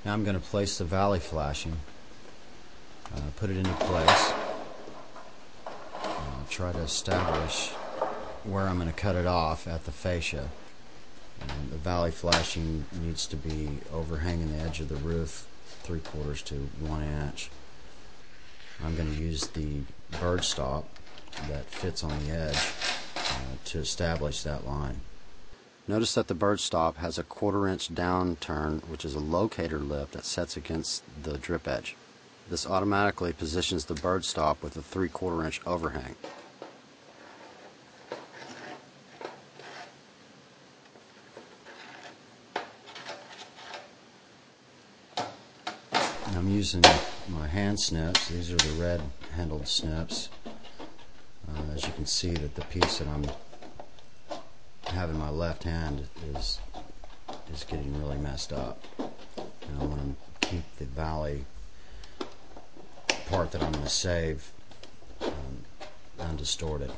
Now I'm going to place the valley flashing, put it into place, try to establish where I'm going to cut it off at the fascia. And the valley flashing needs to be overhanging the edge of the roof 3/4 to 1 inch. I'm going to use the bird stop that fits on the edge to establish that line. Notice that the bird stop has a 1/4 inch down turn, which is a locator lip that sets against the drip edge. This automatically positions the bird stop with a 3/4 inch overhang. I'm using my hand snips. These are the red handled snips. As you can see, that the piece that I'm having in my left hand is getting really messed up. And I want to keep the valley part that I'm going to save undistorted.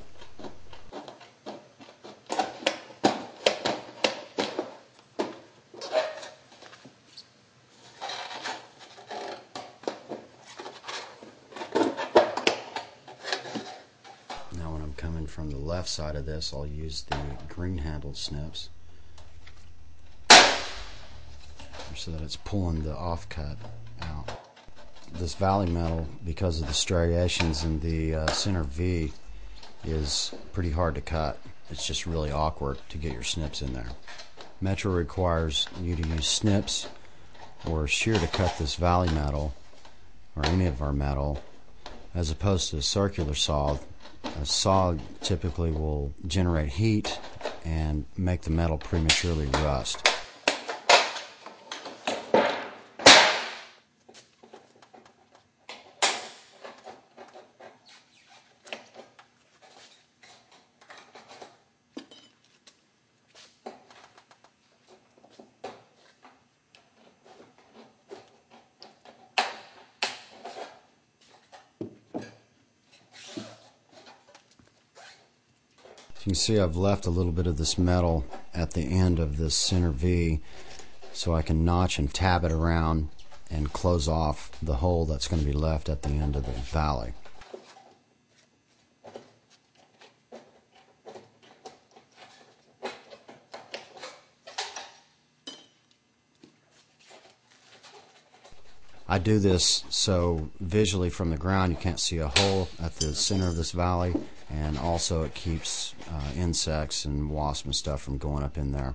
Now when I'm coming from the left side of this, I'll use the green handled snips so that it's pulling the offcut out. This valley metal, because of the striations in the center V, is pretty hard to cut. It's just really awkward to get your snips in there. Metro requires you to use snips or a shear to cut this valley metal, or any of our metal, as opposed to a circular saw. A saw typically will generate heat and make the metal prematurely rust. You can see I've left a little bit of this metal at the end of this center V so I can notch and tab it around and close off the hole that's going to be left at the end of the valley. I do this so visually from the ground you can't see a hole at the center of this valley, and also it keeps insects and wasps and stuff from going up in there.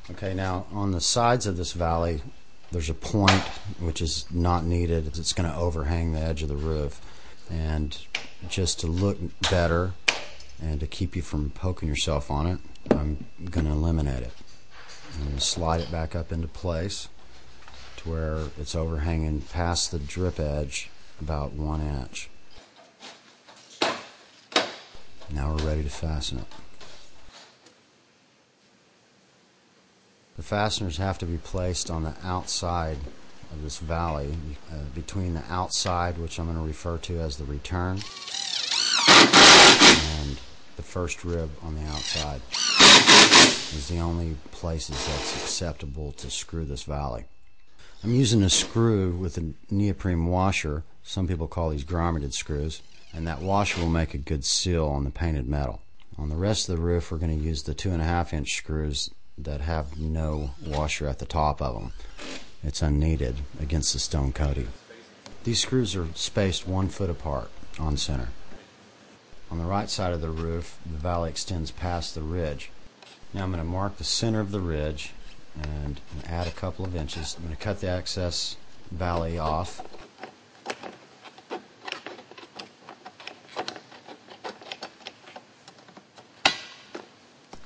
Okay, now on the sides of this valley there's a point which is not needed. It's going to overhang the edge of the roof, and just to look better and to keep you from poking yourself on it, I'm going to eliminate it. I'm going to slide it back up into place to where it's overhanging past the drip edge about 1 inch. Now we're ready to fasten it. The fasteners have to be placed on the outside of this valley, between the outside, which I'm going to refer to as the return, and the first rib on the outside is the only places that's acceptable to screw this valley. I'm using a screw with a neoprene washer. Some people call these grommeted screws, and that washer will make a good seal on the painted metal. On the rest of the roof we're going to use the 2.5 inch screws that have no washer at the top of them. It's unneeded against the stone coating. These screws are spaced 1 foot apart on center. On the right side of the roof, the valley extends past the ridge. Now I'm going to mark the center of the ridge and add a couple of inches. I'm going to cut the excess valley off.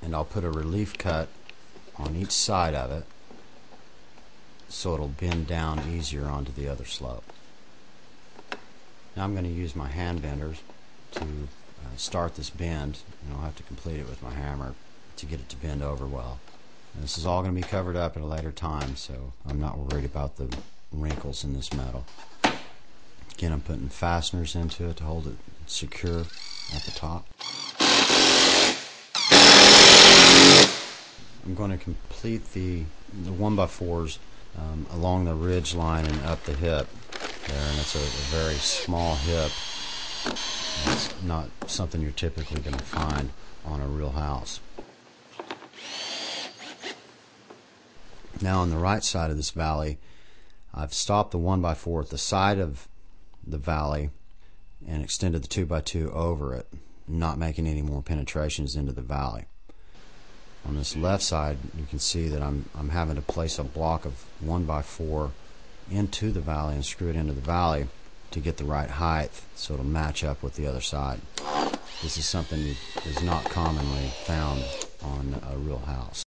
And I'll put a relief cut on each side of it so it'll bend down easier onto the other slope. Now I'm going to use my hand benders to start this bend, and I'll have to complete it with my hammer to get it to bend over well. And this is all going to be covered up at a later time, so I'm not worried about the wrinkles in this metal. Again, I'm putting fasteners into it to hold it secure at the top. I'm going to complete the 1x4s along the ridge line and up the hip there, and it's a very small hip. It's not something you're typically going to find on a real house. Now on the right side of this valley, I've stopped the 1x4 at the side of the valley and extended the 2x2 over it, not making any more penetrations into the valley. On this left side, you can see that I'm having to place a block of 1x4 into the valley and screw it into the valley to get the right height so it'll match up with the other side. This is something that is not commonly found on a real house.